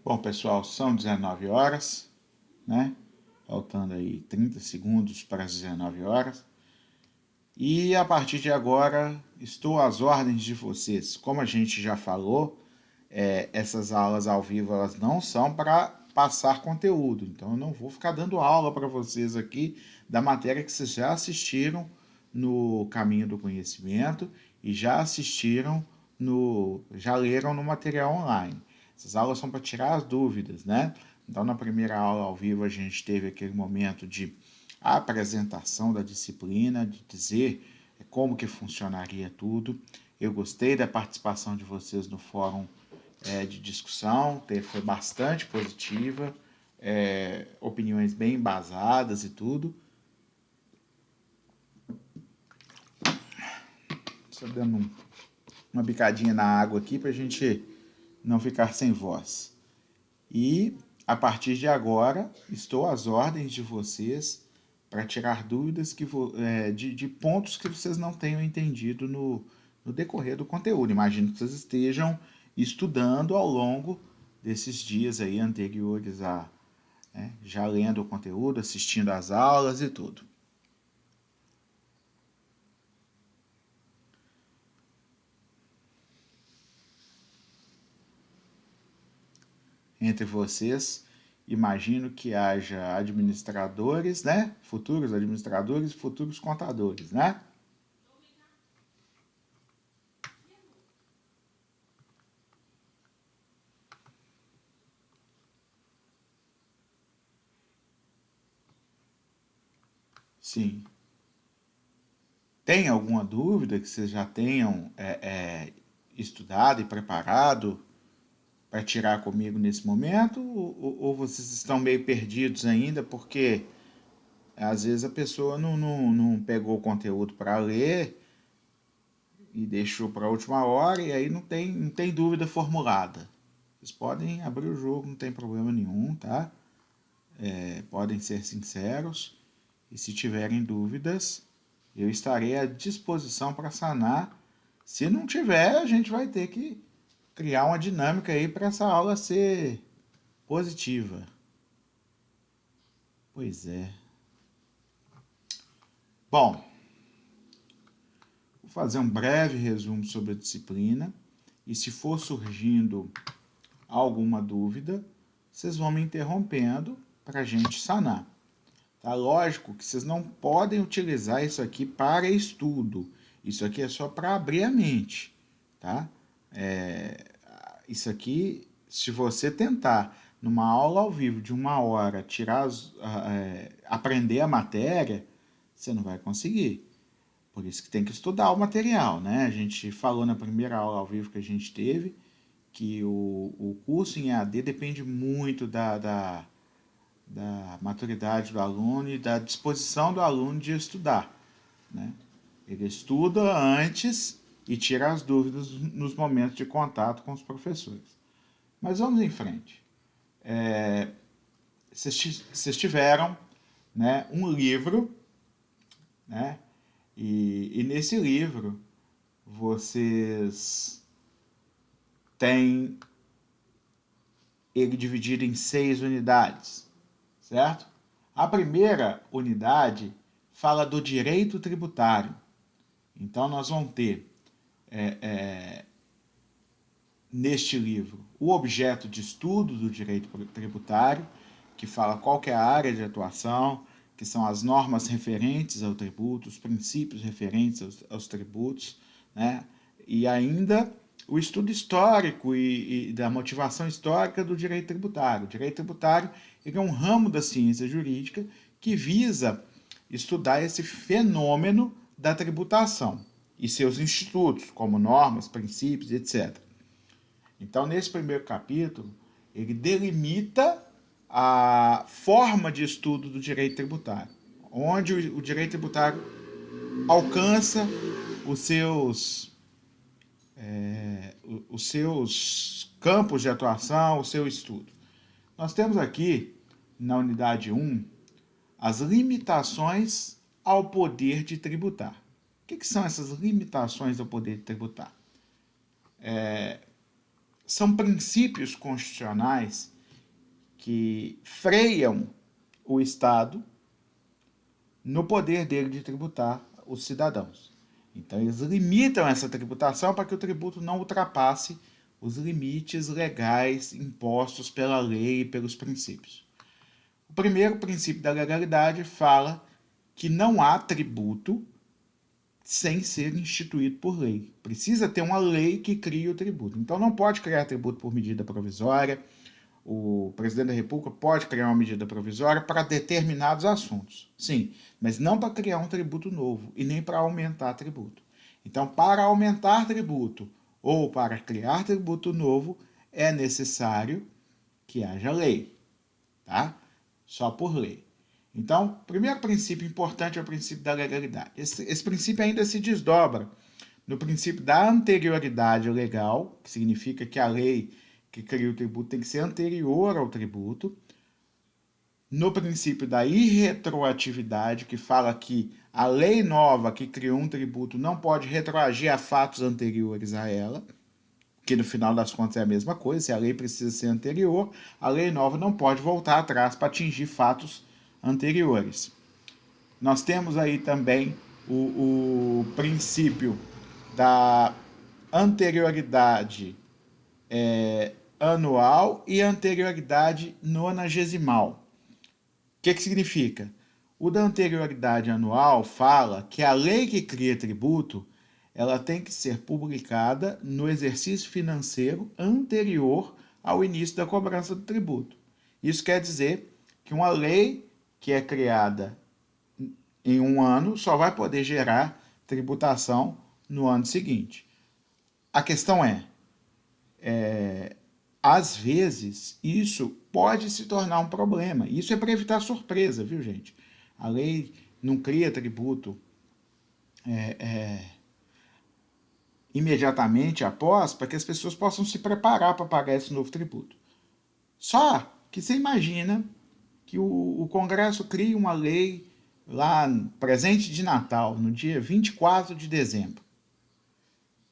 Bom, pessoal, são 19 horas, né? Faltando aí 30 segundos para as 19 horas. E a partir de agora, estou às ordens de vocês. Como a gente já falou, essas aulas ao vivo elas não são para passar conteúdo. Então, eu não vou ficar dando aula para vocês aqui da matéria que vocês já assistiram no Caminho do Conhecimento e já assistiram já leram no material online. Essas aulas são para tirar as dúvidas, né? Então, na primeira aula ao vivo, a gente teve aquele momento de apresentação da disciplina, de dizer como que funcionaria tudo. Eu gostei da participação de vocês no fórum de discussão, foi bastante positiva, opiniões bem embasadas e tudo. Só dando uma bicadinha na água aqui para a gente não ficar sem voz. E a partir de agora, estou às ordens de vocês para tirar dúvidas de pontos que vocês não tenham entendido no decorrer do conteúdo. Imagino que vocês estejam estudando ao longo desses dias aí anteriores já lendo o conteúdo, assistindo às aulas e tudo. Entre vocês, imagino que haja administradores, né? Futuros administradores e futuros contadores, né? Sim. Tem alguma dúvida que vocês já tenham estudado e preparado para tirar comigo nesse momento? Ou vocês estão meio perdidos ainda porque às vezes a pessoa não pegou o conteúdo para ler e deixou para a última hora e aí não tem dúvida formulada. Vocês podem abrir o jogo, não tem problema nenhum, tá? Podem ser sinceros e se tiverem dúvidas, eu estarei à disposição para sanar. Se não tiver, a gente vai ter que criar uma dinâmica aí para essa aula ser positiva. Pois é. Bom, vou fazer um breve resumo sobre a disciplina e se for surgindo alguma dúvida, vocês vão me interrompendo para a gente sanar. Tá? Lógico que vocês não podem utilizar isso aqui para estudo. Isso aqui é só para abrir a mente. Tá? Isso aqui, se você tentar, numa aula ao vivo de 1 hora, aprender a matéria, você não vai conseguir. Por isso que tem que estudar o material, né? A gente falou na primeira aula ao vivo que a gente teve que o curso em EAD depende muito da maturidade do aluno e da disposição do aluno de estudar, né? Ele estuda antes e tira as dúvidas nos momentos de contato com os professores. Mas vamos em frente. Vocês tiveram, né, um livro, né? E nesse livro vocês têm ele dividido em 6 unidades, certo? A primeira unidade fala do direito tributário. Então, nós vamos ter neste livro o objeto de estudo do direito tributário, que fala qual que é a área de atuação, que são as normas referentes ao tributo, os princípios referentes aos tributos, né? E ainda o estudo histórico e da motivação histórica do direito tributário. O direito tributário é um ramo da ciência jurídica que visa estudar esse fenômeno da tributação e seus institutos, como normas, princípios, etc. Então, nesse primeiro capítulo, ele delimita a forma de estudo do direito tributário, onde o direito tributário alcança os seus campos de atuação, o seu estudo. Nós temos aqui, na unidade 1, as limitações ao poder de tributar. O que são essas limitações ao poder de tributar? São princípios constitucionais que freiam o Estado no poder dele de tributar os cidadãos. Então, eles limitam essa tributação para que o tributo não ultrapasse os limites legais impostos pela lei e pelos princípios. O primeiro princípio da legalidade fala que não há tributo sem ser instituído por lei. Precisa ter uma lei que crie o tributo. Então, não pode criar tributo por medida provisória. O presidente da República pode criar uma medida provisória para determinados assuntos, sim, mas não para criar um tributo novo e nem para aumentar tributo. Então, para aumentar tributo ou para criar tributo novo, é necessário que haja lei, tá? Só por lei. Então, o primeiro princípio importante é o princípio da legalidade. Esse princípio ainda se desdobra no princípio da anterioridade legal, que significa que a lei que cria o tributo tem que ser anterior ao tributo, no princípio da irretroatividade, que fala que a lei nova que criou um tributo não pode retroagir a fatos anteriores a ela, que no final das contas é a mesma coisa, se a lei precisa ser anterior, a lei nova não pode voltar atrás para atingir fatos anteriores. Nós temos aí também o princípio da anterioridade anual e anterioridade nonagesimal. O que significa? O da anterioridade anual fala que a lei que cria tributo ela tem que ser publicada no exercício financeiro anterior ao início da cobrança do tributo. Isso quer dizer que uma lei que é criada em um ano só vai poder gerar tributação no ano seguinte. A questão às vezes, isso pode se tornar um problema. Isso é para evitar surpresa, viu, gente? A lei não cria tributo imediatamente após, para que as pessoas possam se preparar para pagar esse novo tributo. Só que você imagina que o Congresso cria uma lei lá, presente de Natal, no dia 24 de dezembro.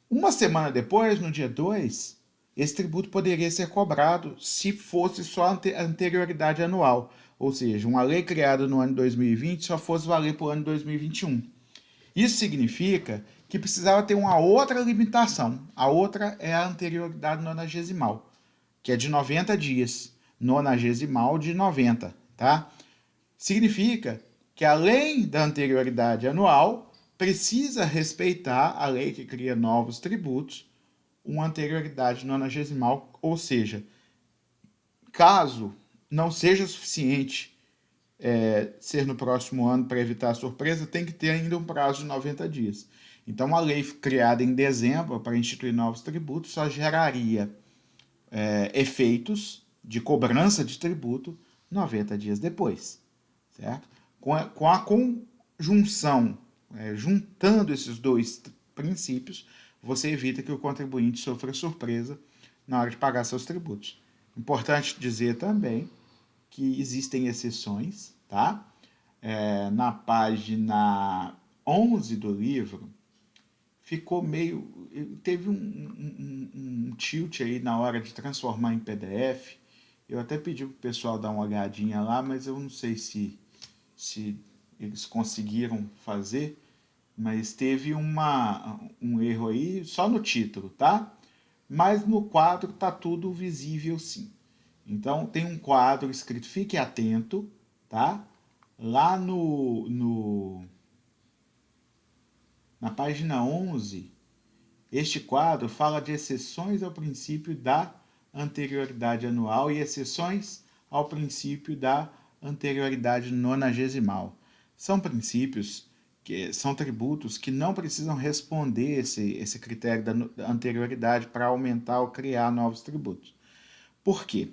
Uma semana depois, no dia 2, esse tributo poderia ser cobrado se fosse só a anterioridade anual, ou seja, uma lei criada no ano 2020 só fosse valer para o ano 2021. Isso significa que precisava ter uma outra limitação. A outra é a anterioridade nonagesimal, que é de 90 dias. Nonagesimal de 90, tá? Significa que além da anterioridade anual, precisa respeitar a lei que cria novos tributos, uma anterioridade nonagesimal, ou seja, caso não seja suficiente ser no próximo ano para evitar a surpresa, tem que ter ainda um prazo de 90 dias. Então, a lei criada em dezembro para instituir novos tributos só geraria efeitos de cobrança de tributo 90 dias depois, certo? Com a conjunção, juntando esses dois princípios, você evita que o contribuinte sofra surpresa na hora de pagar seus tributos. Importante dizer também que existem exceções, tá? Na página 11 do livro, ficou meio... Teve um tilt aí na hora de transformar em PDF. Eu até pedi para o pessoal dar uma olhadinha lá, mas eu não sei se eles conseguiram fazer, mas teve um erro aí só no título, tá? Mas no quadro tá tudo visível sim. Então tem um quadro escrito Fique Atento, tá? Lá na página 11, este quadro fala de exceções ao princípio da anterioridade anual e exceções ao princípio da anterioridade nonagesimal. São princípios, são tributos que não precisam responder esse critério da anterioridade para aumentar ou criar novos tributos. Por quê?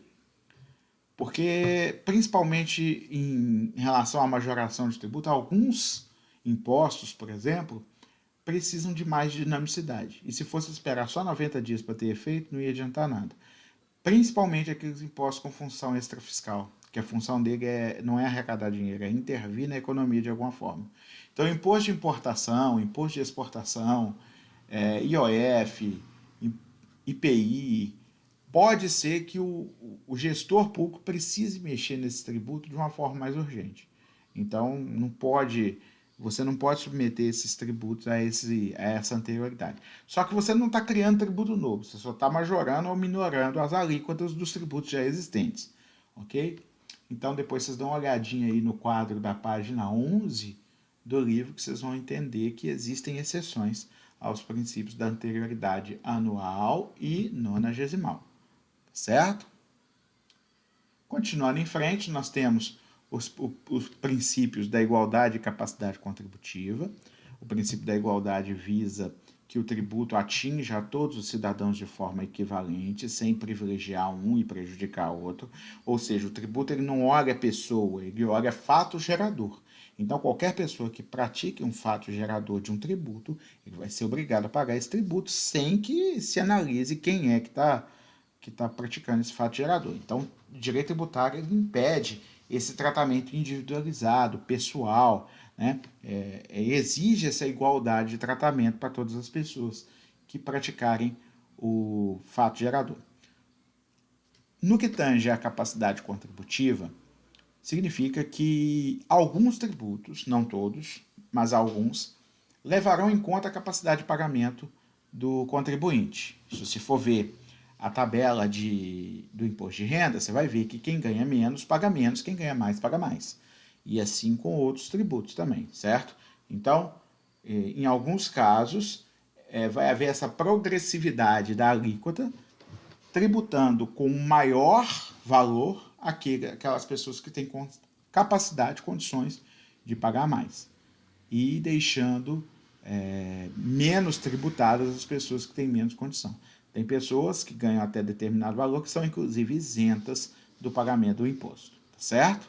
Porque, principalmente em relação à majoração de tributo, alguns impostos, por exemplo, precisam de mais dinamicidade. E se fosse esperar só 90 dias para ter efeito, não ia adiantar nada. Principalmente aqueles impostos com função extrafiscal, que a função dele não é arrecadar dinheiro, é intervir na economia de alguma forma. Então, imposto de importação, imposto de exportação, IOF, IPI, pode ser que o gestor público precise mexer nesse tributo de uma forma mais urgente. Então, você não pode submeter esses tributos a essa anterioridade. Só que você não está criando tributo novo, você só está majorando ou minorando as alíquotas dos tributos já existentes, ok? Então, depois vocês dão uma olhadinha aí no quadro da página 11 do livro, que vocês vão entender que existem exceções aos princípios da anterioridade anual e nonagesimal, certo? Continuando em frente, nós temos os princípios da igualdade e capacidade contributiva. O princípio da igualdade visa que o tributo atinja a todos os cidadãos de forma equivalente, sem privilegiar um e prejudicar outro. Ou seja, o tributo ele não olha a pessoa, ele olha fato gerador. Então, qualquer pessoa que pratique um fato gerador de um tributo, ele vai ser obrigado a pagar esse tributo sem que se analise quem é que está praticando esse fato gerador. Então, o direito tributário impede esse tratamento individualizado, pessoal, né? Exige essa igualdade de tratamento para todas as pessoas que praticarem o fato gerador. No que tange à capacidade contributiva, significa que alguns tributos, não todos, mas alguns, levarão em conta a capacidade de pagamento do contribuinte. Se você for ver a tabela do imposto de renda, você vai ver que quem ganha menos paga menos, quem ganha mais paga mais. E assim com outros tributos também, certo? Então, em alguns casos, vai haver essa progressividade da alíquota, tributando com maior valor aquelas pessoas que têm capacidade, condições de pagar mais. E deixando menos tributadas as pessoas que têm menos condição. Tem pessoas que ganham até determinado valor que são, inclusive, isentas do pagamento do imposto. Tá certo?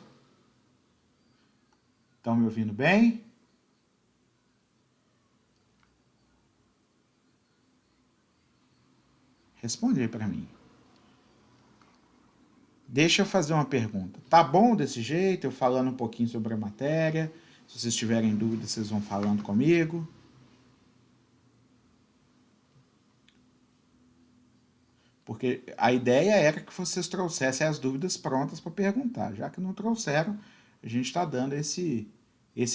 Estão me ouvindo bem? Responde aí para mim. Deixa eu fazer uma pergunta. Tá bom desse jeito, eu falando um pouquinho sobre a matéria? Se vocês tiverem dúvidas, vocês vão falando comigo. Porque a ideia era que vocês trouxessem as dúvidas prontas para perguntar. Já que não trouxeram, a gente está dando esse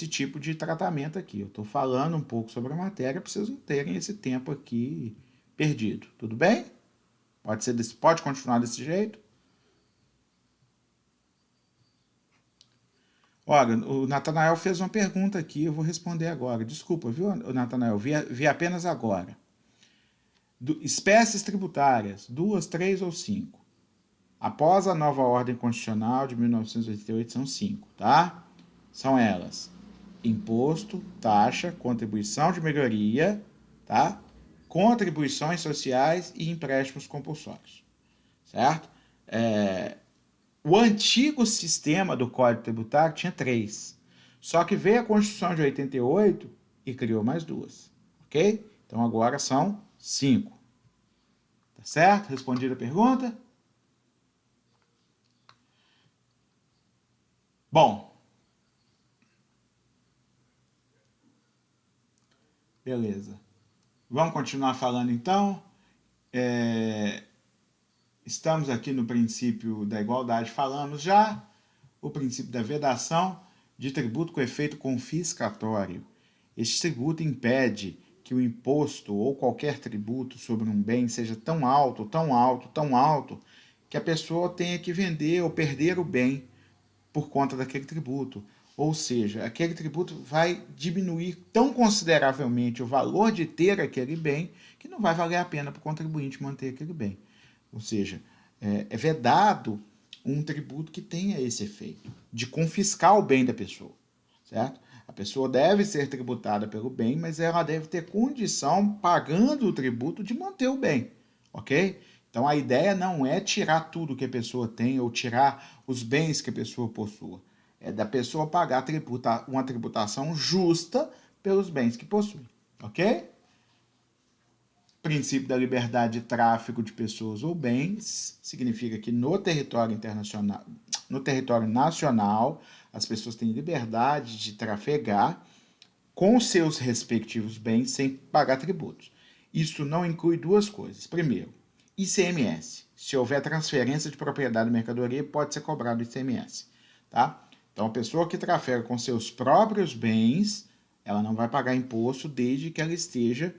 tipo de tratamento aqui. Eu estou falando um pouco sobre a matéria para vocês não terem esse tempo aqui perdido. Tudo bem? Pode continuar desse jeito? Olha, o Natanael fez uma pergunta aqui, eu vou responder agora. Desculpa, viu, Natanael? Vi apenas agora. Espécies tributárias, 2, 3 ou 5. Após a nova ordem constitucional de 1988, são 5, tá? São elas: imposto, taxa, contribuição de melhoria, tá? Contribuições sociais e empréstimos compulsórios, certo? O antigo sistema do Código Tributário tinha 3, só que veio a Constituição de 88 e criou mais 2, ok? Então agora são 5. Tá certo? Respondida a pergunta? Bom, beleza. Vamos continuar falando então. Estamos aqui no princípio da igualdade, falamos já. O princípio da vedação de tributo com efeito confiscatório. Este tributo impede que o imposto ou qualquer tributo sobre um bem seja tão alto, tão alto, tão alto, que a pessoa tenha que vender ou perder o bem por conta daquele tributo. Ou seja, aquele tributo vai diminuir tão consideravelmente o valor de ter aquele bem que não vai valer a pena para o contribuinte manter aquele bem. Ou seja, é vedado um tributo que tenha esse efeito de confiscar o bem da pessoa, certo? A pessoa deve ser tributada pelo bem, mas ela deve ter condição, pagando o tributo, de manter o bem, ok? Então a ideia não é tirar tudo que a pessoa tem ou tirar os bens que a pessoa possua. É da pessoa pagar uma tributação justa pelos bens que possui, ok? Princípio da liberdade de tráfico de pessoas ou bens significa que no território internacional, no território nacional, as pessoas têm liberdade de trafegar com seus respectivos bens sem pagar tributos. Isso não inclui duas coisas. Primeiro, ICMS. Se houver transferência de propriedade de mercadoria, pode ser cobrado ICMS, tá? Então, a pessoa que trafega com seus próprios bens, ela não vai pagar imposto desde que ela esteja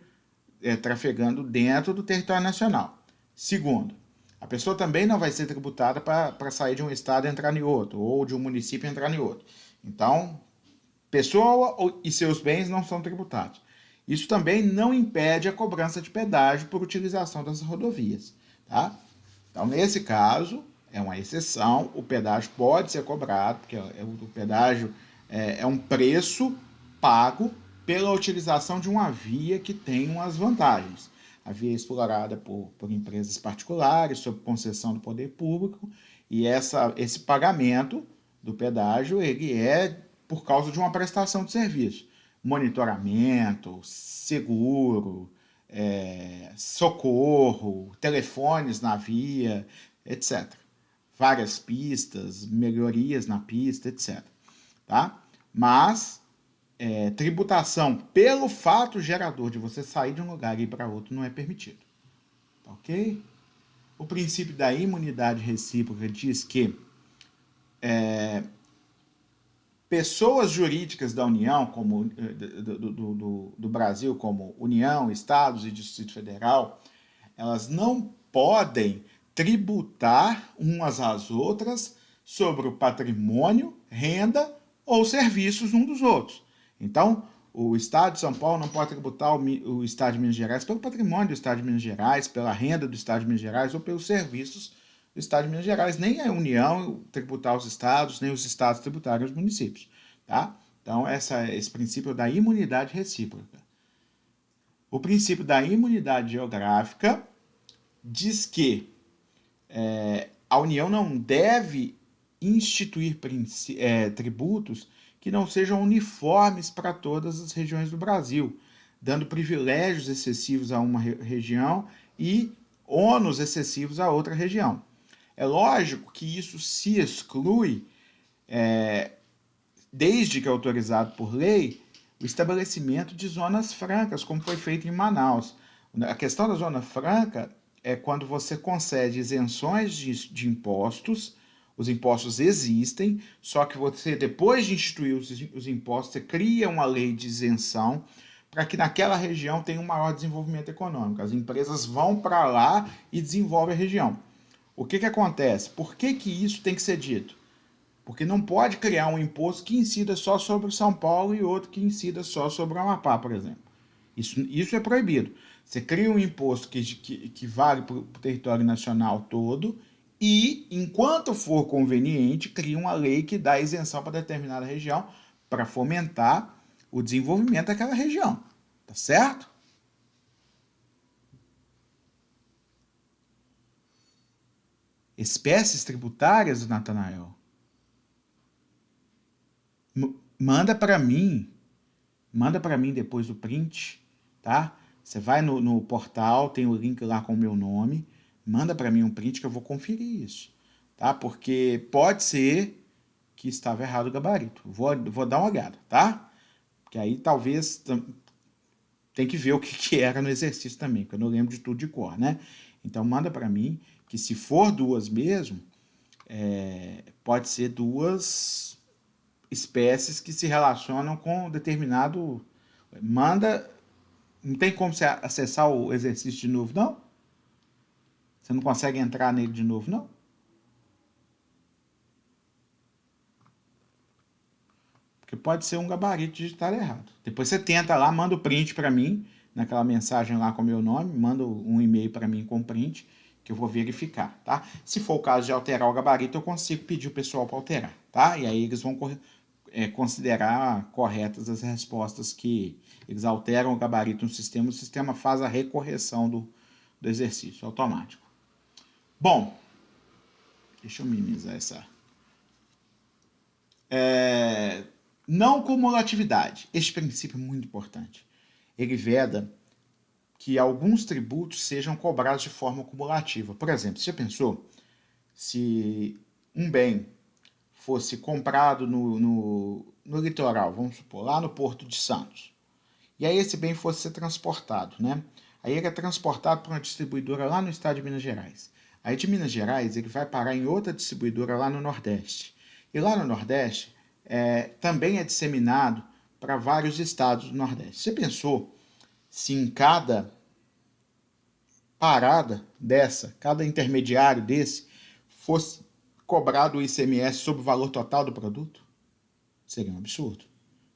trafegando dentro do território nacional. Segundo, a pessoa também não vai ser tributada para sair de um estado e entrar em outro, ou de um município e entrar em outro. Então, pessoa e seus bens não são tributados. Isso também não impede a cobrança de pedágio por utilização das rodovias, tá? Então, nesse caso, é uma exceção, o pedágio pode ser cobrado, porque o pedágio é um preço pago pela utilização de uma via que tem umas vantagens. A via é explorada por empresas particulares, sob concessão do poder público, e esse pagamento do pedágio ele é por causa de uma prestação de serviço. Monitoramento, seguro, socorro, telefones na via, etc. Várias pistas, melhorias na pista, etc. Tá? Mas tributação pelo fato gerador de você sair de um lugar e ir para outro não é permitido. Ok? O princípio da imunidade recíproca diz que pessoas jurídicas da União, como do Brasil, como União, Estados e Distrito Federal, elas não podem tributar umas às outras sobre o patrimônio, renda ou serviços um dos outros. Então, o Estado de São Paulo não pode tributar o Estado de Minas Gerais pelo patrimônio do Estado de Minas Gerais, pela renda do Estado de Minas Gerais ou pelos serviços do Estado de Minas Gerais. Nem a União tributar os estados, nem os estados tributarem os municípios. Tá? Então, esse princípio da imunidade recíproca. O princípio da imunidade geográfica diz que a União não deve instituir tributos que não sejam uniformes para todas as regiões do Brasil, dando privilégios excessivos a uma região e ônus excessivos a outra região. É lógico que isso se exclui, desde que é autorizado por lei, o estabelecimento de zonas francas, como foi feito em Manaus. A questão da zona franca é quando você concede isenções de impostos. Os impostos existem, só que você, depois de instituir os impostos, você cria uma lei de isenção para que naquela região tenha um maior desenvolvimento econômico. As empresas vão para lá e desenvolvem a região. O que acontece? Por que isso tem que ser dito? Porque não pode criar um imposto que incida só sobre São Paulo e outro que incida só sobre o Amapá, por exemplo. Isso é proibido. Você cria um imposto que vale para o território nacional todo e, enquanto for conveniente, cria uma lei que dá isenção para determinada região para fomentar o desenvolvimento daquela região. Tá certo? Espécies tributárias, Natanael. Manda para mim depois o print, tá? Você vai no portal, tem o link lá com o meu nome, manda para mim um print que eu vou conferir isso, tá? Porque pode ser que estava errado o gabarito. Vou dar uma olhada, tá? Porque aí talvez tem que ver o que era no exercício também, porque eu não lembro de tudo de cor, né? Então manda para mim que se for duas mesmo, pode ser duas espécies que se relacionam com determinado. Manda. Não tem como você acessar o exercício de novo, não? Você não consegue entrar nele de novo, não? Porque pode ser um gabarito digital errado. Depois você tenta lá, manda o print para mim, naquela mensagem lá com o meu nome, manda um e-mail para mim com print, que eu vou verificar, tá? Se for o caso de alterar o gabarito, eu consigo pedir o pessoal para alterar, tá? E aí eles vão considerar corretas as respostas que eles alteram o gabarito no sistema, o sistema faz a recorreção do exercício automático. Bom, deixa eu minimizar essa. Não cumulatividade. Este princípio é muito importante. Ele veda que alguns tributos sejam cobrados de forma cumulativa. Por exemplo, você pensou se um bem fosse comprado no litoral, vamos supor, lá no Porto de Santos, e aí esse bem fosse ser transportado, né? Aí ele é transportado para uma distribuidora lá no estado de Minas Gerais. Aí de Minas Gerais ele vai parar em outra distribuidora lá no Nordeste. E lá no Nordeste também é disseminado para vários estados do Nordeste. Você pensou se em cada parada dessa, cada intermediário desse, fosse cobrado o ICMS sobre o valor total do produto? Seria um absurdo.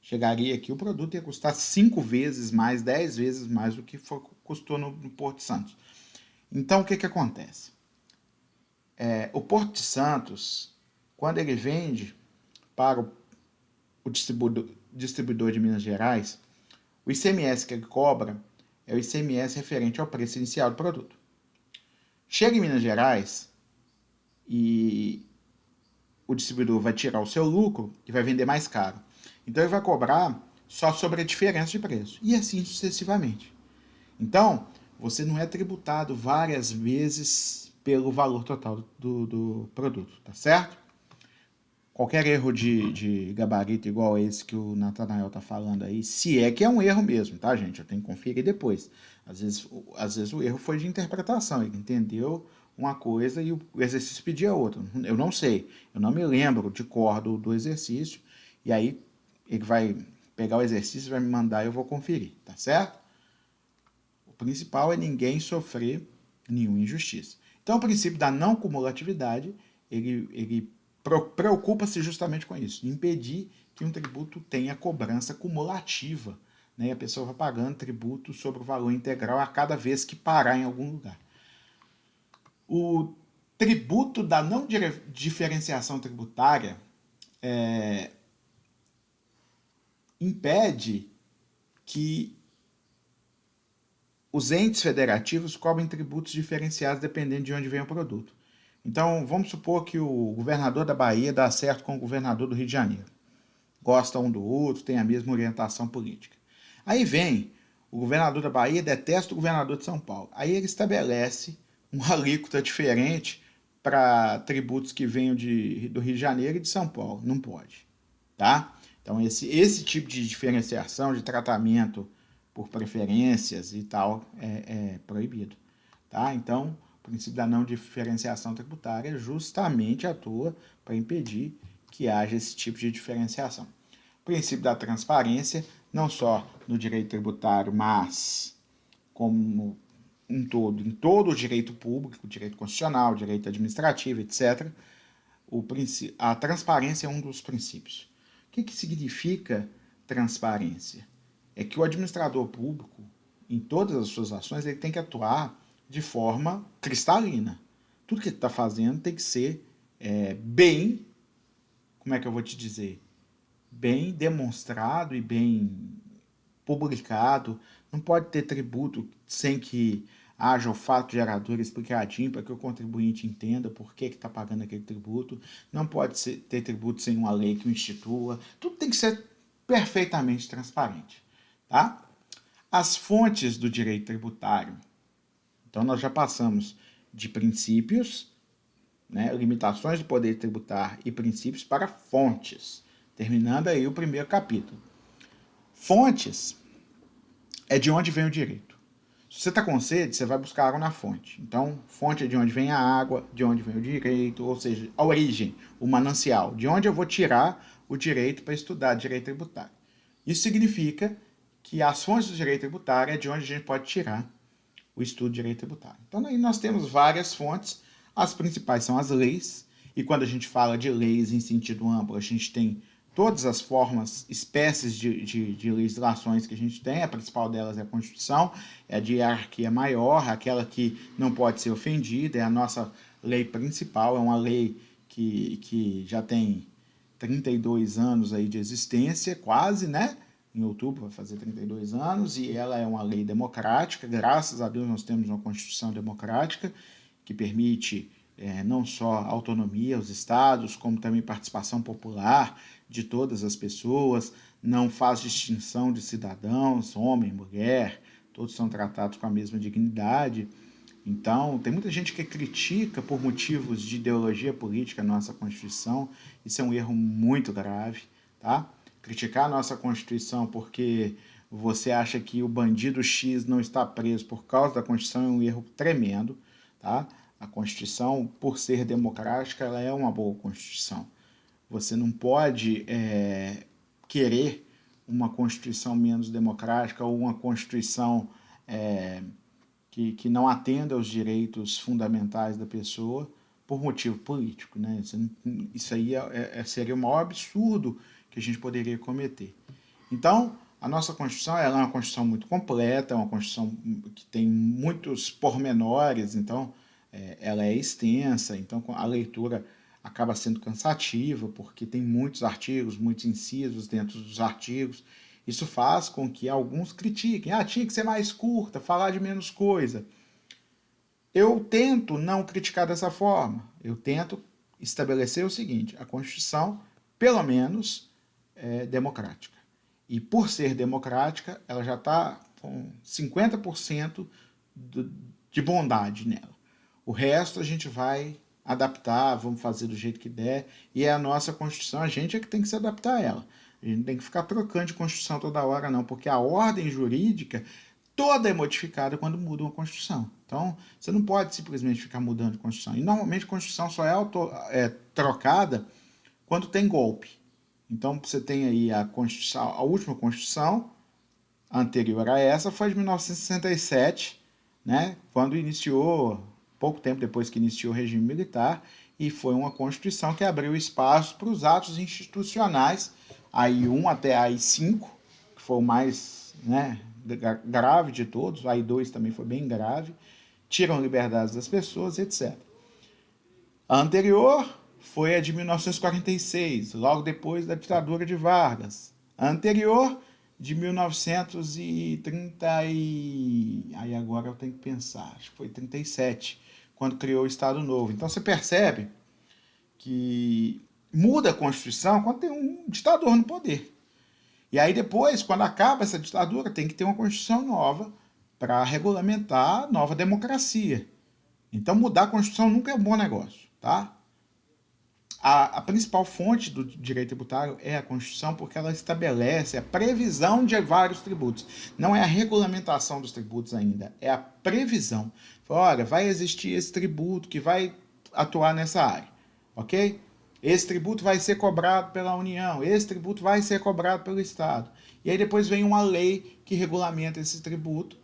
Chegaria aqui, o produto ia custar 5 vezes mais, 10 vezes mais do que custou no Porto de Santos. Então, o que acontece? O Porto de Santos, quando ele vende para o distribuidor de Minas Gerais, o ICMS que ele cobra é o ICMS referente ao preço inicial do produto. Chega em Minas Gerais e o distribuidor vai tirar o seu lucro e vai vender mais caro. Então ele vai cobrar só sobre a diferença de preço. E assim sucessivamente. Então, você não é tributado várias vezes pelo valor total do produto, tá certo? Qualquer erro de gabarito igual esse que o Natanael tá falando aí, se é que é um erro mesmo, tá, gente? Eu tenho que conferir depois. Às vezes o erro foi de interpretação, ele entendeu uma coisa e o exercício pedia outra. Eu não sei, eu não me lembro de cor do exercício, e aí ele vai pegar o exercício e vai me mandar e eu vou conferir, tá certo? O principal é ninguém sofrer nenhuma injustiça. Então, o princípio da não cumulatividade, ele preocupa-se justamente com isso, impedir que um tributo tenha cobrança cumulativa, né? E a pessoa vai pagando tributo sobre o valor integral a cada vez que parar em algum lugar. O tributo da não diferenciação tributária impede que os entes federativos cobrem tributos diferenciados dependendo de onde vem o produto. Então, vamos supor que o governador da Bahia dá certo com o governador do Rio de Janeiro. Gosta um do outro, tem a mesma orientação política. Aí vem o governador da Bahia, detesta o governador de São Paulo. Aí ele estabelece uma alíquota diferente para tributos que venham do Rio de Janeiro e de São Paulo. Não pode, tá? Então, esse tipo de diferenciação de tratamento por preferências e tal é proibido, tá? Então, o princípio da não diferenciação tributária justamente atua para impedir que haja esse tipo de diferenciação. O princípio da transparência, não só no direito tributário, mas como um todo, em todo o direito público, direito constitucional, direito administrativo, etc., a transparência é um dos princípios. O que significa transparência? É que o administrador público, em todas as suas ações, ele tem que atuar de forma cristalina. Tudo que ele está fazendo tem que ser bem, como é que eu vou te dizer? Bem demonstrado e bem publicado. Não pode ter tributo sem que haja o fato gerador explicadinho para que o contribuinte entenda por que está pagando aquele tributo. Não pode ter tributo sem uma lei que o institua. Tudo tem que ser perfeitamente transparente. Tá? As fontes do direito tributário. Então, nós já passamos de princípios, né, limitações do poder tributário e princípios para fontes, terminando aí o primeiro capítulo. Fontes é de onde vem o direito. Se você está com sede, você vai buscar água na fonte. Então, fonte é de onde vem a água, de onde vem o direito, ou seja, a origem, o manancial, de onde eu vou tirar o direito para estudar direito tributário. Isso significa que as fontes do direito tributário é de onde a gente pode tirar o estudo de direito tributário. Então, aí nós temos várias fontes, as principais são as leis, e quando a gente fala de leis em sentido amplo, a gente tem todas as formas, espécies de legislações que a gente tem. A principal delas é a Constituição, é a de hierarquia maior, aquela que não pode ser ofendida, é a nossa lei principal, é uma lei que já tem 32 anos aí de existência, quase, né? Em outubro vai fazer 32 anos, e ela é uma lei democrática. Graças a Deus nós temos uma Constituição democrática que permite não só autonomia aos estados, como também participação popular de todas as pessoas, não faz distinção de cidadãos, homem, mulher, todos são tratados com a mesma dignidade. Então, tem muita gente que critica por motivos de ideologia política a nossa Constituição. Isso é um erro muito grave, tá? Criticar a nossa Constituição porque você acha que o bandido X não está preso por causa da Constituição, é um erro tremendo, tá? A Constituição, por ser democrática, ela é uma boa Constituição. Você não pode querer uma Constituição menos democrática ou uma Constituição que não atenda aos direitos fundamentais da pessoa por motivo político, né? Isso aí seria o maior absurdo que a gente poderia cometer. Então, a nossa Constituição ela é uma Constituição muito completa, é uma Constituição que tem muitos pormenores, então ela é extensa, então a leitura acaba sendo cansativa, porque tem muitos artigos, muitos incisos dentro dos artigos. Isso faz com que alguns critiquem. Tinha que ser mais curta, falar de menos coisa. Eu tento não criticar dessa forma. Eu tento estabelecer o seguinte: a Constituição, pelo menos, é democrática. E por ser democrática, ela já está com 50% de bondade nela. O resto a gente vai adaptar, vamos fazer do jeito que der, e é a nossa Constituição, a gente é que tem que se adaptar a ela. A gente não tem que ficar trocando de Constituição toda hora, não, porque a ordem jurídica toda é modificada quando muda uma Constituição. Então, você não pode simplesmente ficar mudando de Constituição. E normalmente a Constituição só é trocada quando tem golpe. Então, você tem aí a última Constituição, anterior a essa, foi de 1967, né, quando iniciou, pouco tempo depois que iniciou o regime militar, e foi uma Constituição que abriu espaço para os atos institucionais, AI-1 até AI-5, que foi o mais grave de todos, o AI-2 também foi bem grave, tiram liberdades das pessoas, etc. A anterior foi a de 1946, logo depois da ditadura de Vargas. A anterior, de 1930 Aí agora eu tenho que pensar, acho que foi 37, quando criou o Estado Novo. Então você percebe que muda a Constituição quando tem um ditador no poder. E aí depois, quando acaba essa ditadura, tem que ter uma Constituição nova para regulamentar a nova democracia. Então mudar a Constituição nunca é um bom negócio, tá? A principal fonte do direito tributário é a Constituição, porque ela estabelece a previsão de vários tributos. Não é a regulamentação dos tributos ainda, é a previsão. Olha, vai existir esse tributo que vai atuar nessa área, ok? Esse tributo vai ser cobrado pela União, esse tributo vai ser cobrado pelo Estado. E aí depois vem uma lei que regulamenta esse tributo,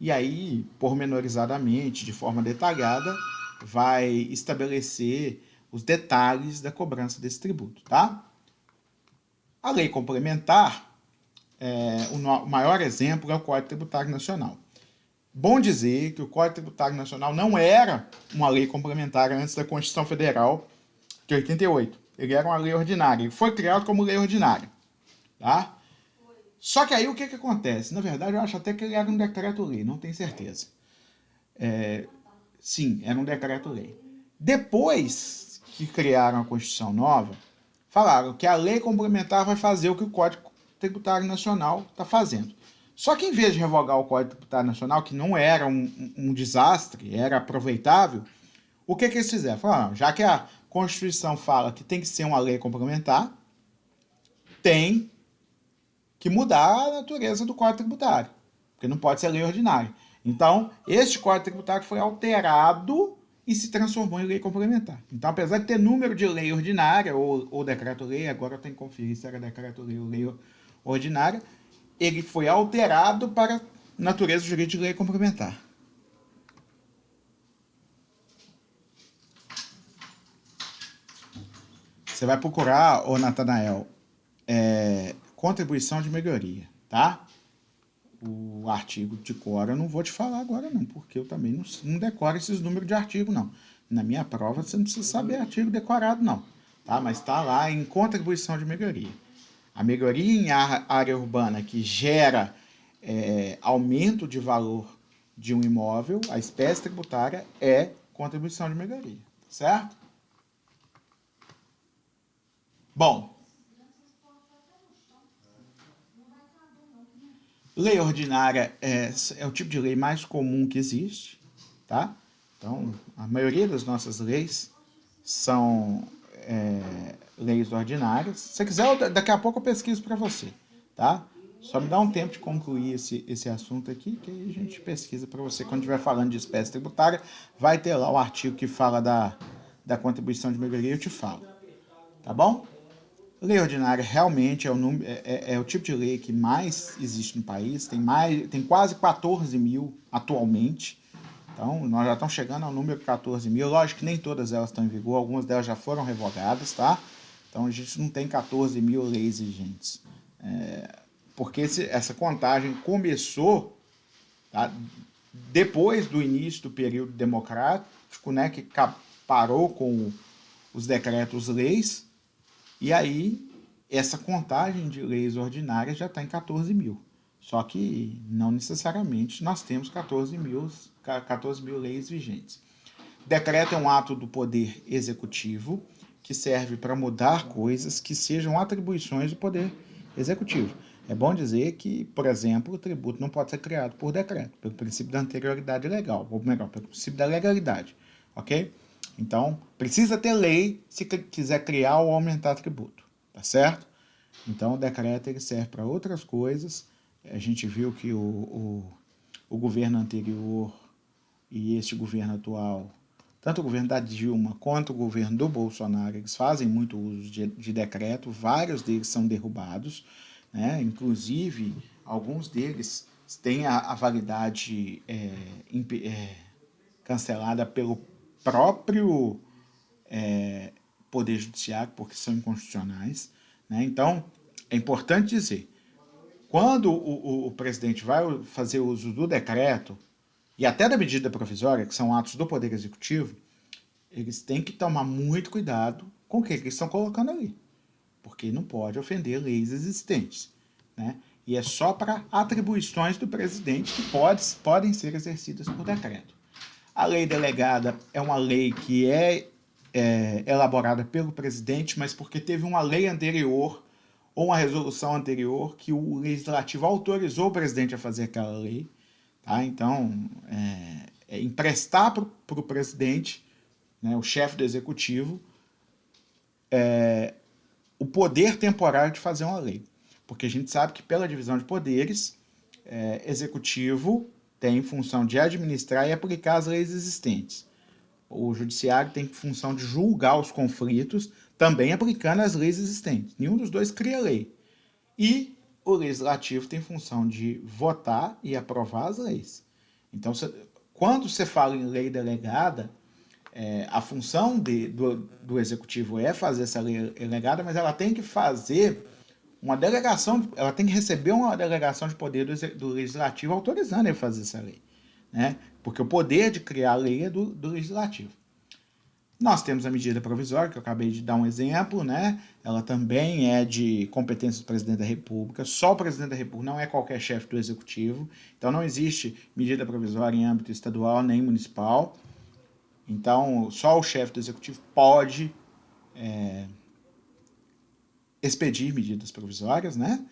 e aí, pormenorizadamente, de forma detalhada, vai estabelecer os detalhes da cobrança desse tributo, tá? A lei complementar, o maior exemplo é o Código Tributário Nacional. Bom dizer que o Código Tributário Nacional não era uma lei complementar antes da Constituição Federal de 88. Ele era uma lei ordinária. Ele foi criado como lei ordinária, tá? Só que aí o que acontece? Na verdade, eu acho até que ele era um decreto-lei, não tenho certeza. Sim, era um decreto-lei. Depois que criaram a Constituição Nova, falaram que a lei complementar vai fazer o que o Código Tributário Nacional está fazendo. Só que em vez de revogar o Código Tributário Nacional, que não era um desastre, era aproveitável, o que eles fizeram? Falaram, já que a Constituição fala que tem que ser uma lei complementar, tem que mudar a natureza do Código Tributário, porque não pode ser lei ordinária. Então, este Código Tributário foi alterado e se transformou em lei complementar. Então, apesar de ter número de lei ordinária ou decreto-lei, agora eu tenho que conferir se era decreto-lei ou lei ordinária, ele foi alterado para natureza jurídica de lei complementar. Você vai procurar, ô Natanael, contribuição de melhoria, tá? O artigo de cor eu não vou te falar agora não, porque eu também não decoro esses números de artigo não. Na minha prova você não precisa saber artigo decorado não, tá? Mas está lá em contribuição de melhoria. A melhoria em área urbana que gera aumento de valor de um imóvel, a espécie tributária é contribuição de melhoria, certo? Bom, lei ordinária é o tipo de lei mais comum que existe, tá? Então, a maioria das nossas leis são leis ordinárias. Se você quiser, daqui a pouco eu pesquiso para você, tá? Só me dá um tempo de concluir esse assunto aqui, que aí a gente pesquisa para você. Quando estiver falando de espécie tributária, vai ter lá o artigo que fala da contribuição de melhoria, eu te falo. Tá bom? Lei ordinária realmente é o tipo de lei que mais existe no país, tem quase 14 mil atualmente. Então, nós já estamos chegando ao número 14 mil. Lógico que nem todas elas estão em vigor, algumas delas já foram revogadas, tá? Então, a gente não tem 14 mil leis vigentes. Porque essa contagem começou, tá, depois do início do período democrático, né, que parou com os decretos-leis, e aí essa contagem de leis ordinárias já está em 14 mil. Só que não necessariamente nós temos 14 mil leis vigentes. Decreto é um ato do poder executivo que serve para mudar coisas que sejam atribuições do poder executivo. É bom dizer que, por exemplo, o tributo não pode ser criado por decreto, pelo princípio da anterioridade legal, ou melhor, pelo princípio da legalidade, ok? Então, precisa ter lei se quiser criar ou aumentar tributo, tá certo? Então, o decreto ele serve para outras coisas. A gente viu que o governo anterior e este governo atual, tanto o governo da Dilma quanto o governo do Bolsonaro, eles fazem muito uso de decreto, vários deles são derrubados, né? Inclusive, alguns deles têm a validade cancelada pelo próprio Poder Judiciário, porque são inconstitucionais. Né? Então, é importante dizer, quando o presidente vai fazer uso do decreto, e até da medida provisória, que são atos do Poder Executivo, eles têm que tomar muito cuidado com o que eles estão colocando ali, porque não pode ofender leis existentes. Né? E é só para atribuições do presidente que podem ser exercidas por decreto. A lei delegada é uma lei que é elaborada pelo presidente, mas porque teve uma lei anterior ou uma resolução anterior que o legislativo autorizou o presidente a fazer aquela lei. Tá? Então, emprestar para o presidente, né, o chefe do executivo, o poder temporário de fazer uma lei. Porque a gente sabe que pela divisão de poderes, executivo tem função de administrar e aplicar as leis existentes. O judiciário tem função de julgar os conflitos, também aplicando as leis existentes. Nenhum dos dois cria lei. E o legislativo tem função de votar e aprovar as leis. Então, quando você fala em lei delegada, a função do executivo é fazer essa lei delegada, mas ela tem que fazer uma delegação, ela tem que receber uma delegação de poder do legislativo autorizando ele a fazer essa lei. Né? Porque o poder de criar a lei é do legislativo. Nós temos a medida provisória, que eu acabei de dar um exemplo, né? Ela também é de competência do presidente da República. Só o presidente da República, não é qualquer chefe do executivo. Então não existe medida provisória em âmbito estadual nem municipal. Então só o chefe do executivo pode expedir medidas provisórias, né?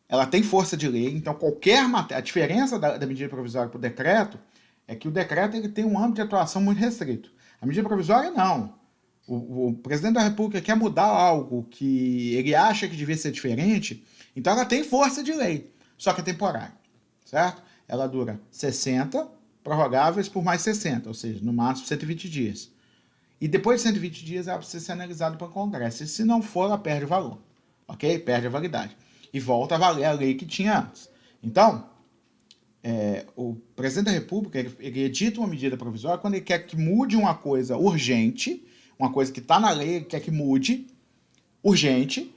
Ela tem força de lei, então qualquer matéria. A diferença da medida provisória para o decreto é que o decreto ele tem um âmbito de atuação muito restrito. A medida provisória não. O presidente da República quer mudar algo que ele acha que devia ser diferente, então ela tem força de lei, só que é temporária, certo? Ela dura 60, prorrogáveis por mais 60, ou seja, no máximo 120 dias. E depois de 120 dias ela precisa ser analisada pelo Congresso. E se não for, ela perde o valor, ok? Perde a validade. E volta a valer a lei que tinha antes. Então, o presidente da República ele edita uma medida provisória quando ele quer que mude uma coisa urgente, uma coisa que está na lei, ele quer que mude, urgente,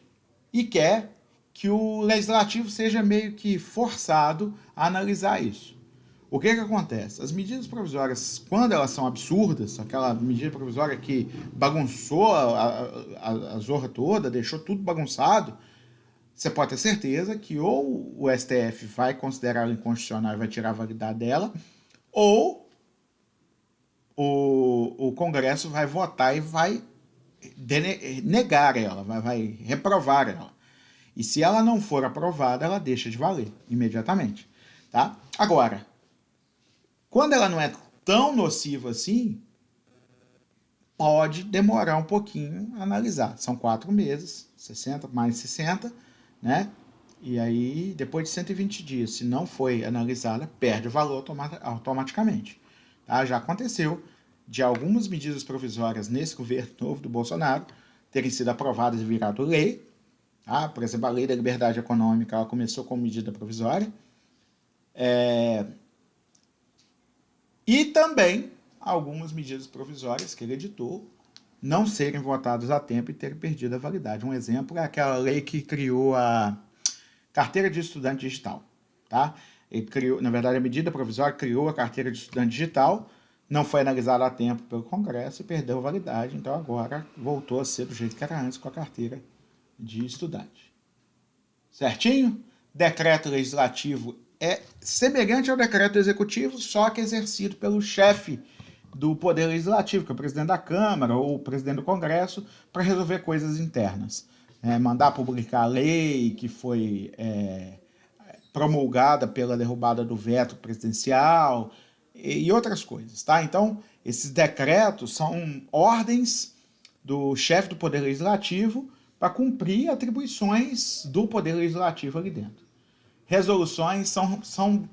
e quer que o legislativo seja meio que forçado a analisar isso. O que acontece? As medidas provisórias, quando elas são absurdas, aquela medida provisória que bagunçou a zorra toda, deixou tudo bagunçado, você pode ter certeza que ou o STF vai considerar ela inconstitucional e vai tirar a validade dela, ou o Congresso vai votar e vai negar ela, vai reprovar ela. E se ela não for aprovada, ela deixa de valer imediatamente. Tá? Agora, quando ela não é tão nociva assim, pode demorar um pouquinho a analisar. São 4 meses, 60 mais 60, né? E aí, depois de 120 dias, se não foi analisada, perde o valor automaticamente. Tá? Já aconteceu de algumas medidas provisórias nesse governo novo do Bolsonaro terem sido aprovadas e virado lei. Tá? Por exemplo, a Lei da Liberdade Econômica, ela começou como medida provisória. E também algumas medidas provisórias que ele editou não serem votadas a tempo e terem perdido a validade. Um exemplo é aquela lei que criou a carteira de estudante digital. Tá? Ele criou, na verdade, a medida provisória criou a carteira de estudante digital, não foi analisada a tempo pelo Congresso e perdeu a validade, então agora voltou a ser do jeito que era antes com a carteira de estudante. Certinho? Decreto legislativo é semelhante ao decreto executivo, só que exercido pelo chefe do Poder Legislativo, que é o presidente da Câmara ou o presidente do Congresso, para resolver coisas internas. Mandar publicar a lei que foi promulgada pela derrubada do veto presidencial e outras coisas. Tá? Então, esses decretos são ordens do chefe do Poder Legislativo para cumprir atribuições do Poder Legislativo ali dentro. Resoluções são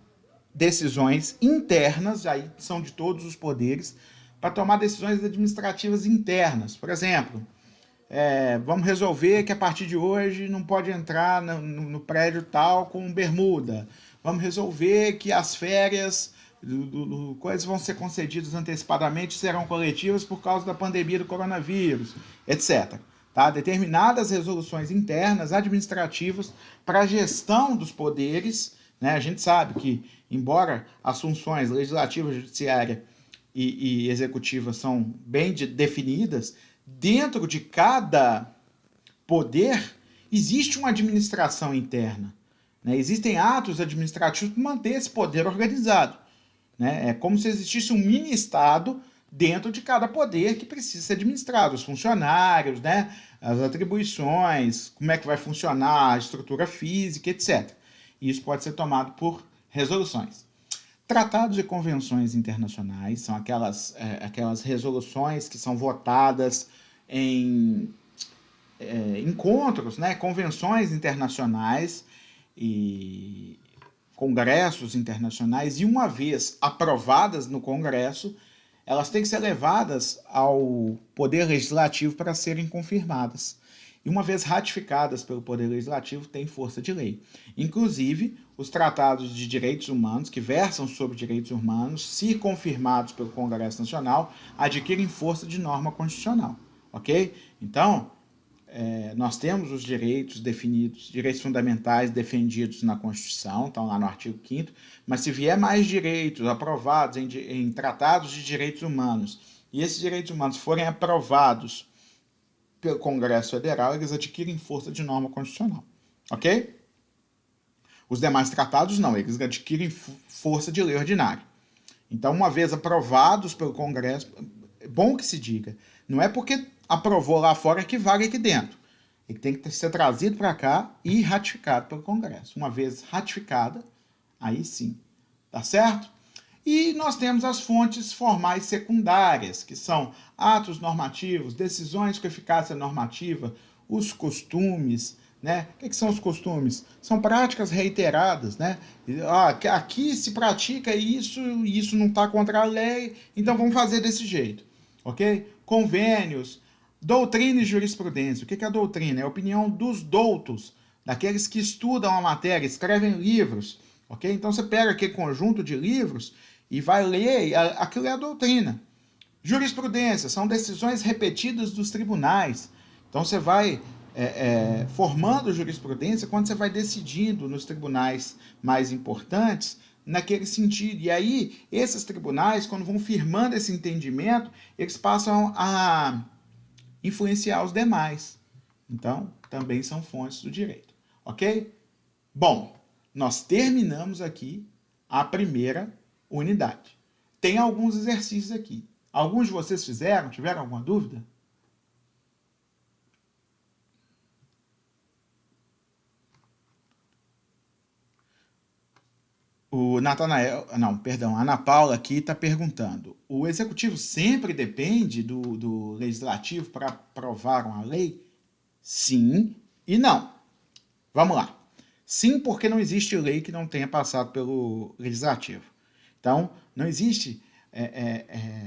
decisões internas, aí são de todos os poderes, para tomar decisões administrativas internas. Por exemplo, vamos resolver que a partir de hoje não pode entrar no prédio tal com bermuda. Vamos resolver que as férias coisas vão ser concedidas antecipadamente, serão coletivas por causa da pandemia do coronavírus, etc. Tá? Determinadas resoluções internas, administrativas, para a gestão dos poderes. Né? A gente sabe que, embora as funções legislativa, judiciária e executiva são bem definidas, dentro de cada poder existe uma administração interna. Né? Existem atos administrativos para manter esse poder organizado. Né? É como se existisse um mini-estado dentro de cada poder que precisa ser administrado. Os funcionários, né? As atribuições, como é que vai funcionar a estrutura física, etc. E isso pode ser tomado por resoluções. Tratados e convenções internacionais são aquelas resoluções que são votadas em encontros, né? Convenções internacionais e congressos internacionais, e uma vez aprovadas no Congresso, elas têm que ser levadas ao Poder Legislativo para serem confirmadas. E uma vez ratificadas pelo Poder Legislativo, têm força de lei. Inclusive, os tratados de direitos humanos, que versam sobre direitos humanos, se confirmados pelo Congresso Nacional, adquirem força de norma constitucional. Ok? Então, nós temos os direitos definidos, direitos fundamentais defendidos na Constituição, estão lá no artigo 5º, mas se vier mais direitos aprovados em tratados de direitos humanos, e esses direitos humanos forem aprovados pelo Congresso Federal, eles adquirem força de norma constitucional, ok? Os demais tratados não, eles adquirem força de lei ordinária. Então, uma vez aprovados pelo Congresso, é bom que se diga, não é porque aprovou lá fora que vale aqui dentro. Ele tem que ser trazido para cá e ratificado pelo Congresso. Uma vez ratificada, aí sim. Tá certo? E nós temos as fontes formais secundárias, que são atos normativos, decisões com eficácia normativa, os costumes. Né? O que são os costumes? São práticas reiteradas. Né? Aqui se pratica isso e isso não está contra a lei, então vamos fazer desse jeito. Ok? Convênios, doutrina e jurisprudência. O que é a doutrina? É a opinião dos doutos, daqueles que estudam a matéria, escrevem livros. Ok? Então você pega aquele conjunto de livros e vai ler, aquilo é a doutrina. Jurisprudência são decisões repetidas dos tribunais. Então você vai formando jurisprudência quando você vai decidindo nos tribunais mais importantes naquele sentido. E aí, esses tribunais, quando vão firmando esse entendimento, eles passam a influenciar os demais. Então, também são fontes do direito. Ok? Bom, nós terminamos aqui a primeira unidade. Tem alguns exercícios aqui. Alguns de vocês fizeram? Tiveram alguma dúvida? O Natanael, não, perdão, a Ana Paula aqui está perguntando: o executivo sempre depende do legislativo para aprovar uma lei? Sim e não. Vamos lá. Sim, porque não existe lei que não tenha passado pelo legislativo. Então, não existe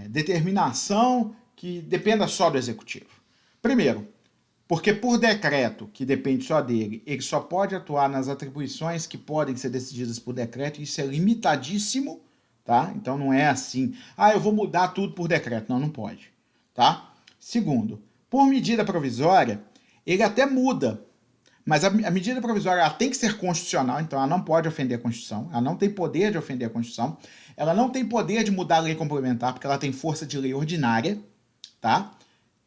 determinação que dependa só do executivo. Primeiro, porque por decreto, que depende só dele, ele só pode atuar nas atribuições que podem ser decididas por decreto, e isso é limitadíssimo, tá? Então não é assim, eu vou mudar tudo por decreto. Não, não pode, tá? Segundo, por medida provisória, ele até muda, mas a medida provisória ela tem que ser constitucional, então ela não pode ofender a Constituição, ela não tem poder de ofender a Constituição, ela não tem poder de mudar a lei complementar, porque ela tem força de lei ordinária, tá?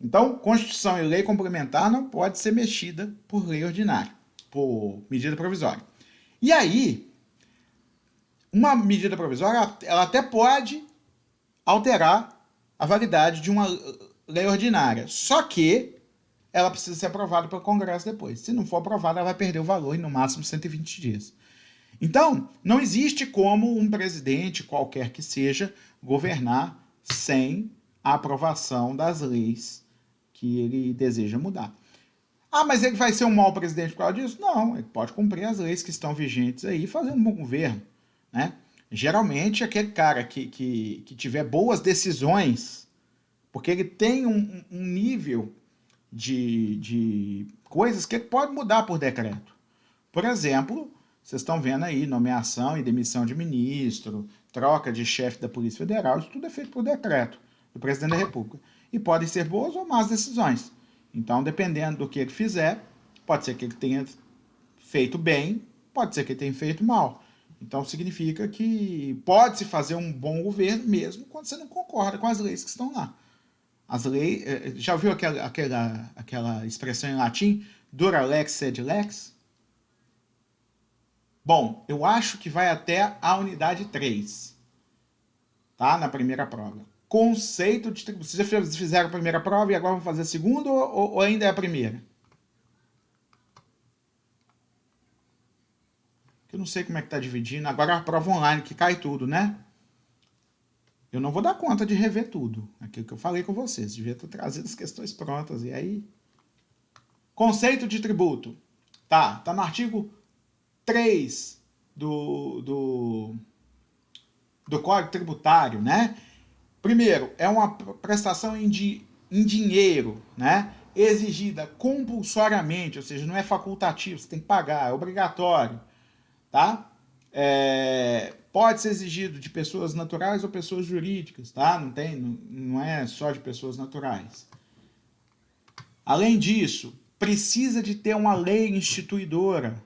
Então, Constituição e lei complementar não pode ser mexida por lei ordinária, por medida provisória. E aí, uma medida provisória, ela até pode alterar a validade de uma lei ordinária, só que ela precisa ser aprovada pelo Congresso depois. Se não for aprovada, ela vai perder o valor em no máximo 120 dias. Então, não existe como um presidente, qualquer que seja, governar sem a aprovação das leis que ele deseja mudar. Mas ele vai ser um mau presidente por causa disso? Não, ele pode cumprir as leis que estão vigentes aí e fazer um bom governo, né? Geralmente, aquele cara que tiver boas decisões, porque ele tem um nível de coisas que ele pode mudar por decreto. Por exemplo, vocês estão vendo aí nomeação e demissão de ministro, troca de chefe da Polícia Federal, isso tudo é feito por decreto do presidente da República. E podem ser boas ou más decisões. Então, dependendo do que ele fizer, pode ser que ele tenha feito bem, pode ser que ele tenha feito mal. Então, significa que pode-se fazer um bom governo mesmo quando você não concorda com as leis que estão lá. As leis, já ouviu aquela expressão em latim, dura lex sed lex? Bom, eu acho que vai até a unidade 3, tá? Na primeira prova. Conceito de tributo. Vocês já fizeram a primeira prova e agora vão fazer a segunda ou ainda é a primeira? Eu não sei como é que tá dividindo. Agora a prova online, que cai tudo, né? Eu não vou dar conta de rever tudo. Aquilo que eu falei com vocês. Devia ter trazido as questões prontas. E aí? Conceito de tributo. Tá no artigo 3 do Código Tributário, né? Primeiro, é uma prestação em dinheiro, né? Exigida compulsoriamente, ou seja, não é facultativo, você tem que pagar, é obrigatório, tá? Pode ser exigido de pessoas naturais ou pessoas jurídicas, tá? Não é só de pessoas naturais. Além disso, precisa de ter uma lei instituidora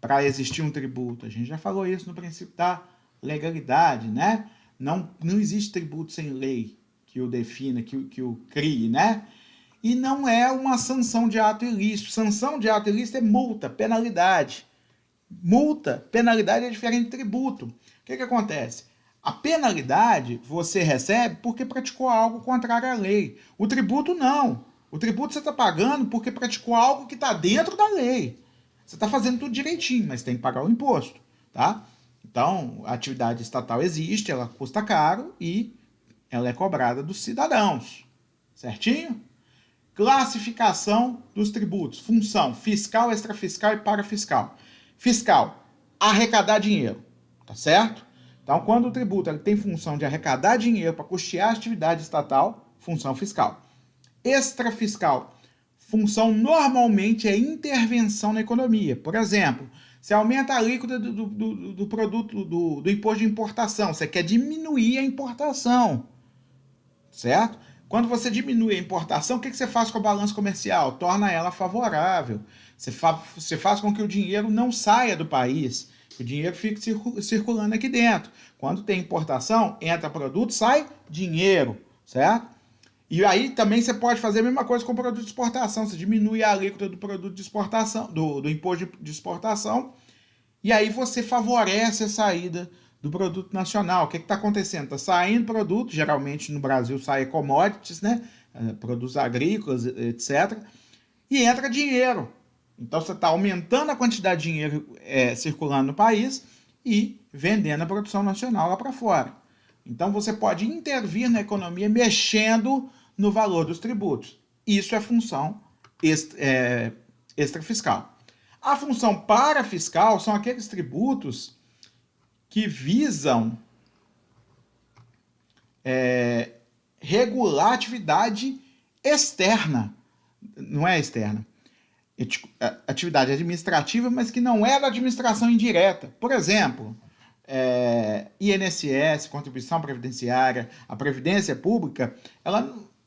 para existir um tributo. A gente já falou isso no princípio da legalidade, né? Não existe tributo sem lei que o defina, que o crie, né? E não é uma sanção de ato ilícito. Sanção de ato ilícito é multa, penalidade. Multa, penalidade é diferente de tributo. O que acontece? A penalidade você recebe porque praticou algo contrário à lei. O tributo não. O tributo você está pagando porque praticou algo que está dentro da lei. Você está fazendo tudo direitinho, mas tem que pagar o imposto, tá? Então, a atividade estatal existe, ela custa caro e ela é cobrada dos cidadãos, certinho? Classificação dos tributos, função fiscal, extrafiscal e parafiscal. Fiscal, arrecadar dinheiro, tá certo? Então, quando o tributo ele tem função de arrecadar dinheiro para custear a atividade estatal, função fiscal. Extrafiscal, função normalmente é intervenção na economia. Por exemplo, você aumenta a alíquota do produto do imposto de importação, você quer diminuir a importação, certo? Quando você diminui a importação, o que você faz com a balança comercial? Torna ela favorável. Você faz com que o dinheiro não saia do país, que o dinheiro fique circulando aqui dentro. Quando tem importação, entra produto, sai dinheiro, certo? E aí também você pode fazer a mesma coisa com o produto de exportação. Você diminui a alíquota do produto de exportação, do imposto de exportação, e aí você favorece a saída do produto nacional. O que está acontecendo? Está saindo produto, geralmente no Brasil sai commodities, né? Produtos agrícolas, etc. E entra dinheiro. Então você está aumentando a quantidade de dinheiro circulando no país e vendendo a produção nacional lá para fora. Então você pode intervir na economia mexendo no valor dos tributos. Isso é função extrafiscal. A função parafiscal são aqueles tributos que visam regular atividade externa, não é externa, atividade administrativa, mas que não é da administração indireta. Por exemplo, INSS, contribuição previdenciária, a previdência pública, ela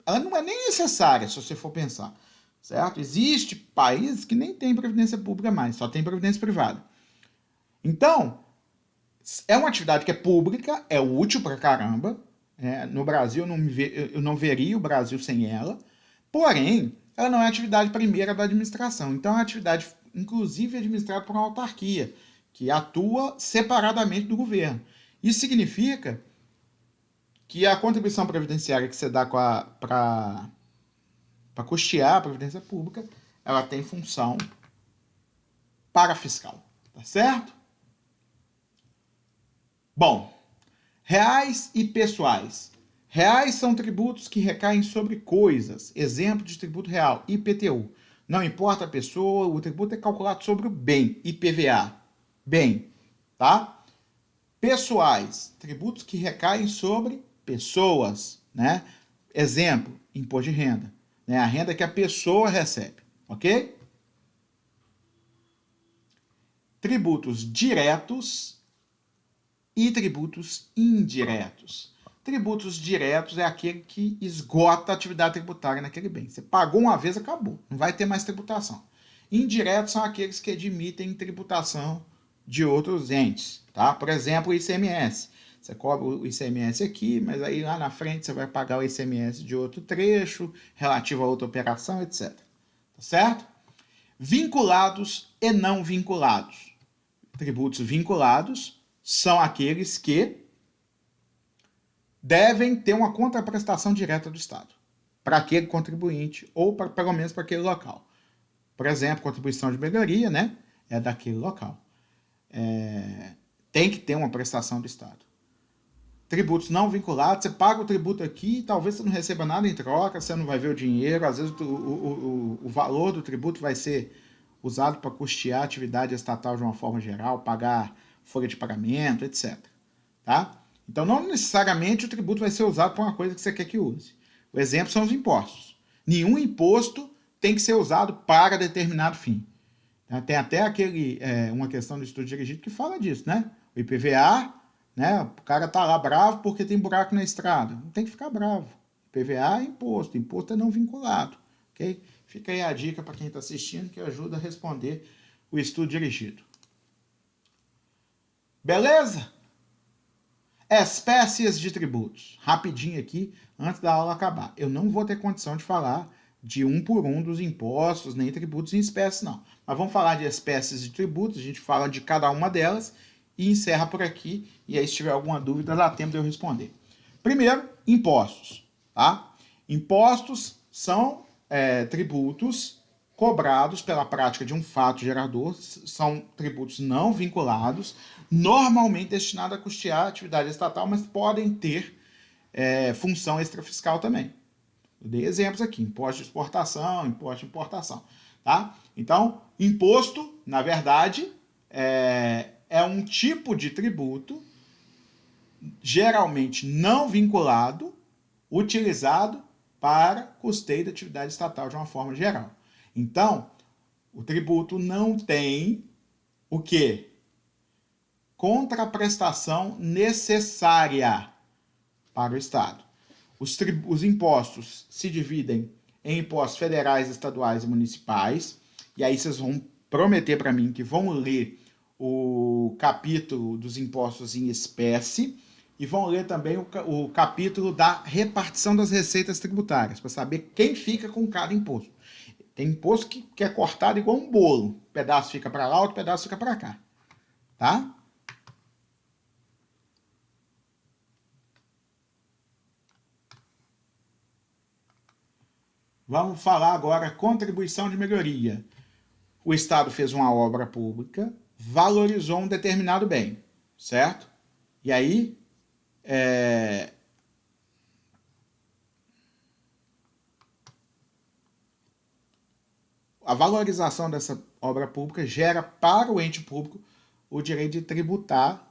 não é nem necessária, se você for pensar, certo? Existe países que nem tem previdência pública mais, só tem previdência privada. Então, é uma atividade que é pública, é útil pra caramba. No Brasil, eu não veria o Brasil sem ela. Porém, ela não é a atividade primeira da administração. Então, é uma atividade, inclusive, administrada por uma autarquia, que atua separadamente do governo. Isso significa que a contribuição previdenciária que você dá para custear a previdência pública, ela tem função parafiscal. Tá certo? Bom, reais e pessoais. Reais são tributos que recaem sobre coisas. Exemplo de tributo real, IPTU. Não importa a pessoa, o tributo é calculado sobre o bem, IPVA. Bem, tá? Pessoais, tributos que recaem sobre pessoas, né? Exemplo, imposto de renda, né? A renda que a pessoa recebe, ok? Tributos diretos e tributos indiretos. Tributos diretos é aquele que esgota a atividade tributária naquele bem. Você pagou uma vez, acabou. Não vai ter mais tributação. Indiretos são aqueles que admitem tributação de outros entes. Tá? Por exemplo, o ICMS. Você cobra o ICMS aqui, mas aí lá na frente você vai pagar o ICMS de outro trecho, relativo a outra operação, etc. Tá certo? Vinculados e não vinculados. Tributos vinculados são aqueles que devem ter uma contraprestação direta do Estado para aquele contribuinte ou pelo menos para aquele local. Por exemplo, contribuição de melhoria, né? É daquele local. Tem que ter uma prestação do Estado. Tributos não vinculados, você paga o tributo aqui e talvez você não receba nada em troca, você não vai ver o dinheiro, às vezes o valor do tributo vai ser usado para custear a atividade estatal de uma forma geral, pagar folha de pagamento, etc. Tá? Então, não necessariamente o tributo vai ser usado para uma coisa que você quer que use. O exemplo são os impostos. Nenhum imposto tem que ser usado para determinado fim. Tem até uma questão do estudo dirigido que fala disso, né? O IPVA, né? O cara tá lá bravo porque tem buraco na estrada. Não tem que ficar bravo. IPVA é imposto, imposto é não vinculado, ok? Fica aí a dica para quem está assistindo que ajuda a responder o estudo dirigido. Beleza? Espécies de tributos. Rapidinho aqui, antes da aula acabar. Eu não vou ter condição de falar de um por um dos impostos, nem tributos em espécie, não. Mas vamos falar de espécies de tributos, a gente fala de cada uma delas e encerra por aqui. E aí, se tiver alguma dúvida, dá tempo de eu responder. Primeiro, impostos. Tá? Impostos são tributos cobrados pela prática de um fato gerador, são tributos não vinculados, normalmente destinados a custear a atividade estatal, mas podem ter função extrafiscal também. Eu dei exemplos aqui, imposto de exportação, imposto de importação. Tá? Então, imposto, na verdade, é um tipo de tributo geralmente não vinculado, utilizado para custeio da atividade estatal de uma forma geral. Então, o tributo não tem o quê? Contraprestação necessária para o Estado. Os impostos se dividem em impostos federais, estaduais e municipais. E aí vocês vão prometer para mim que vão ler o capítulo dos impostos em espécie e vão ler também o capítulo da repartição das receitas tributárias, para saber quem fica com cada imposto. Tem imposto que é cortado igual um bolo. Um pedaço fica para lá, outro pedaço fica para cá. Tá? Vamos falar agora contribuição de melhoria. O Estado fez uma obra pública, valorizou um determinado bem, certo? E aí, a valorização dessa obra pública gera para o ente público o direito de tributar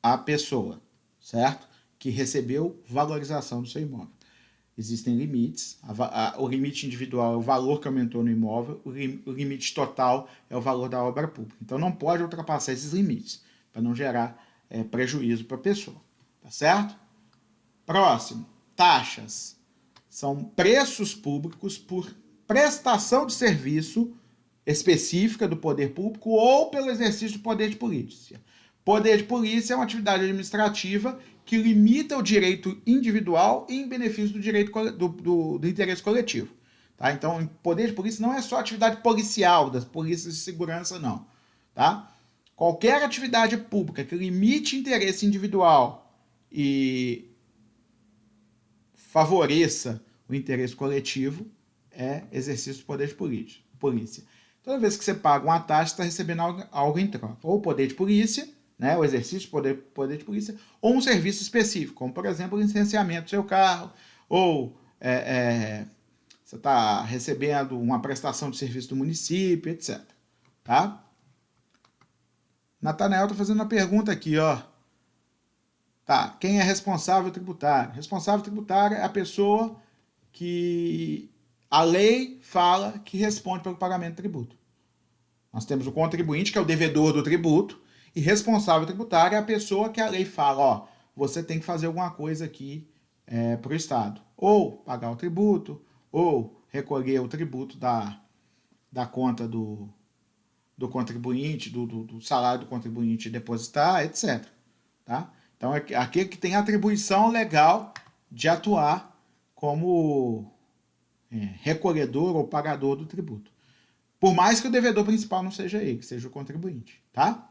a pessoa, certo? Que recebeu valorização do seu imóvel. Existem limites, o limite individual é o valor que aumentou no imóvel, o limite total é o valor da obra pública. Então não pode ultrapassar esses limites, para não gerar prejuízo para a pessoa, tá certo? Próximo, taxas. São preços públicos por prestação de serviço específica do poder público ou pelo exercício do poder de polícia. Poder de polícia é uma atividade administrativa que limita o direito individual em benefício do direito do interesse coletivo. Tá? Então, poder de polícia não é só atividade policial, das polícias de segurança, não. Tá? Qualquer atividade pública que limite interesse individual e favoreça o interesse coletivo é exercício do poder de polícia. Toda vez que você paga uma taxa, você está recebendo algo em troca. Ou o poder de polícia, né, o exercício do poder de polícia, ou um serviço específico, como, por exemplo, o licenciamento do seu carro, ou você está recebendo uma prestação de serviço do município, etc. Tá? Natanael está fazendo uma pergunta aqui, ó. Tá, quem é responsável tributário? Responsável tributário é a pessoa que a lei fala que responde pelo pagamento de tributo. Nós temos o contribuinte, que é o devedor do tributo, e responsável tributário é a pessoa que a lei fala, ó, você tem que fazer alguma coisa aqui para o Estado. Ou pagar o tributo, ou recolher o tributo da conta do contribuinte, do salário do contribuinte depositar, etc. Tá? Então, é aquele que tem atribuição legal de atuar como recolhedor ou pagador do tributo. Por mais que o devedor principal não seja ele, que seja o contribuinte, tá?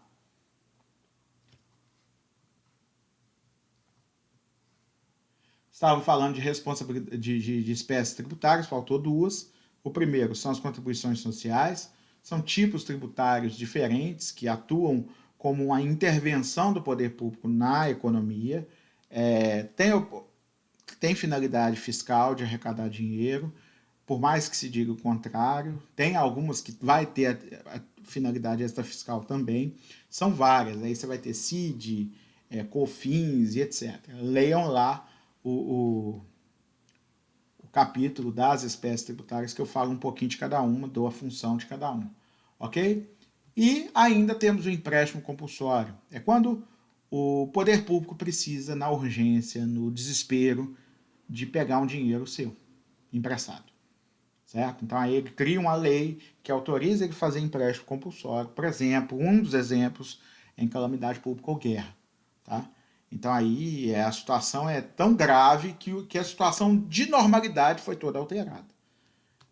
Estavam falando de responsabilidade de espécies tributárias, faltou duas. O primeiro são as contribuições sociais, são tipos tributários diferentes que atuam como uma intervenção do poder público na economia, tem finalidade fiscal de arrecadar dinheiro, por mais que se diga o contrário, tem algumas que vai ter a finalidade extrafiscal também, são várias, aí você vai ter CID, COFINS e etc. Leiam lá o capítulo das espécies tributárias que eu falo um pouquinho de cada uma, dou a função de cada uma, ok? E ainda temos o empréstimo compulsório, é quando o poder público precisa, na urgência, no desespero, de pegar um dinheiro seu, emprestado. Certo? Então aí ele cria uma lei que autoriza ele fazer empréstimo compulsório, por exemplo, um dos exemplos em calamidade pública ou guerra. Tá? Então aí a situação é tão grave que a situação de normalidade foi toda alterada.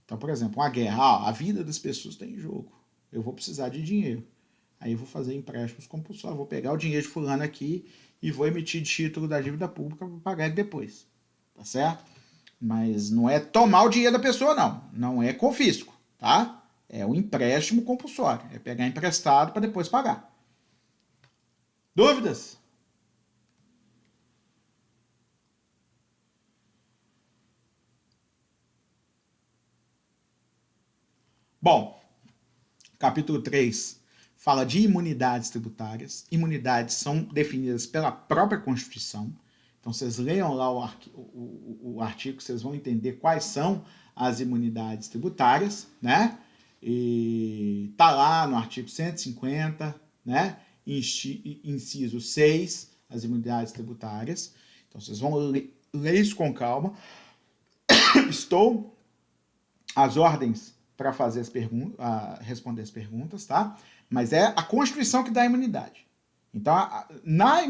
Então, por exemplo, uma guerra, a vida das pessoas está em jogo. Eu vou precisar de dinheiro. Aí eu vou fazer empréstimos compulsórios, vou pegar o dinheiro de fulano aqui e vou emitir título da dívida pública para pagar ele depois. Tá certo? Mas não é tomar o dinheiro da pessoa, não. Não é confisco, tá? É um empréstimo compulsório. É pegar emprestado para depois pagar. Dúvidas? Bom, capítulo 3 fala de imunidades tributárias. Imunidades são definidas pela própria Constituição. Então, vocês leiam lá o artigo, vocês vão entender quais são as imunidades tributárias, né? E tá lá no artigo 150, né? Inciso 6, as imunidades tributárias. Então, vocês vão ler isso com calma. Estou às ordens para fazer responder as perguntas, tá? Mas é a Constituição que dá a imunidade. Então, na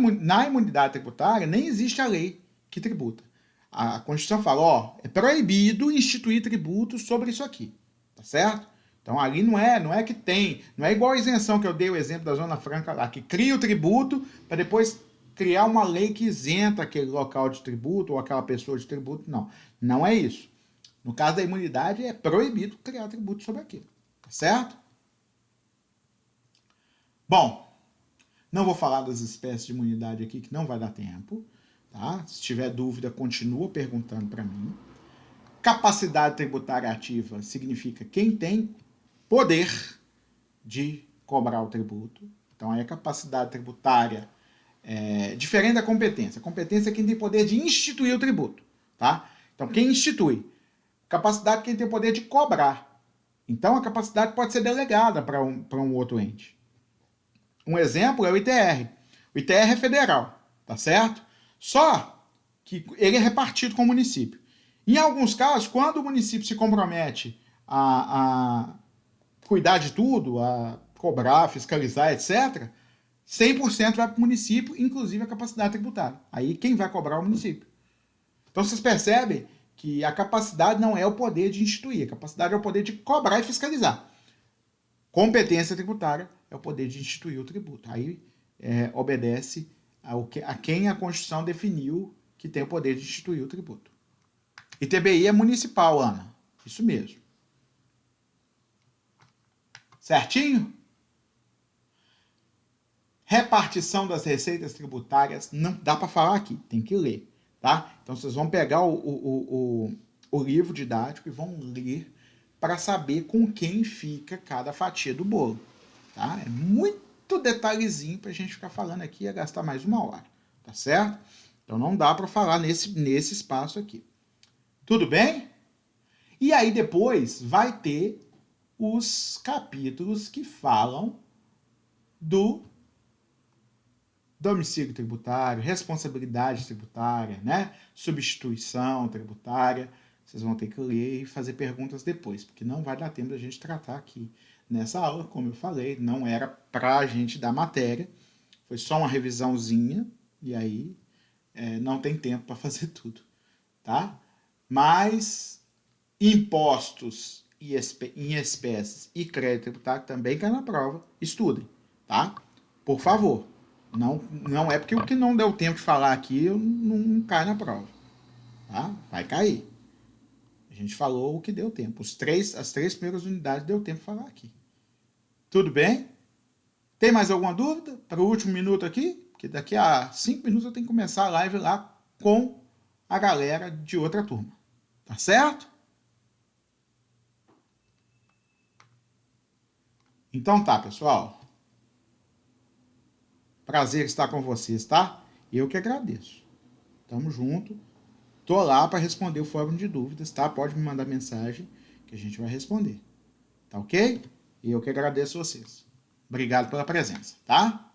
imunidade tributária, nem existe a lei que tributa. A Constituição fala, ó, é proibido instituir tributos sobre isso aqui, tá certo? Então, ali não é que tem, não é igual a isenção que eu dei o exemplo da Zona Franca lá, que cria o tributo para depois criar uma lei que isenta aquele local de tributo ou aquela pessoa de tributo, não. Não é isso. No caso da imunidade, é proibido criar tributo sobre aquilo, tá certo? Bom, não vou falar das espécies de imunidade aqui, que não vai dar tempo. Tá? Se tiver dúvida, continua perguntando para mim. capacidade tributária ativa significa quem tem poder de cobrar o tributo. Então, aí a capacidade tributária é diferente da competência. A competência é quem tem poder de instituir o tributo, tá? Então, quem institui. Capacidade é quem tem poder de cobrar. Então, a capacidade pode ser delegada para um outro ente. Um exemplo é o ITR. O ITR é federal, tá certo? Só que ele é repartido com o município. Em alguns casos, quando o município se compromete a cuidar de tudo, a cobrar, fiscalizar, etc., 100% vai para o município, inclusive a capacidade tributária. Aí quem vai cobrar é o município. Então vocês percebem que a capacidade não é o poder de instituir, a capacidade é o poder de cobrar e fiscalizar. Competência tributária é o poder de instituir o tributo. Aí obedece a quem a Constituição definiu que tem o poder de instituir o tributo. ITBI é municipal, Ana. Isso mesmo. Certinho? Repartição das receitas tributárias, não dá para falar aqui, tem que ler, tá? Então vocês vão pegar o livro didático e vão ler para saber com quem fica cada fatia do bolo, tá? É muito detalhezinho para a gente ficar falando aqui, ia gastar mais uma hora, tá certo? Então não dá para falar nesse espaço aqui. Tudo bem? E aí depois vai ter os capítulos que falam do domicílio tributário, responsabilidade tributária, né? Substituição tributária. Vocês vão ter que ler e fazer perguntas depois, porque não vai dar tempo da gente tratar aqui nessa aula, como eu falei, não era para a gente dar matéria, foi só uma revisãozinha, e aí não tem tempo para fazer tudo, tá? Mas impostos em espécies e crédito tributário também cai na prova, estudem, tá? Por favor. Não é porque o que não deu tempo de falar aqui não cai na prova. Tá? Vai cair. A gente falou o que deu tempo. As três primeiras unidades deu tempo de falar aqui. Tudo bem? Tem mais alguma dúvida? Para o último minuto aqui? Porque daqui a 5 minutos eu tenho que começar a live lá com a galera de outra turma. Tá certo? Então tá, pessoal. Prazer estar com vocês, tá? Eu que agradeço. Tamo junto. Tô lá para responder o fórum de dúvidas, tá? Pode me mandar mensagem que a gente vai responder. Tá ok? E eu que agradeço vocês. Obrigado pela presença, tá?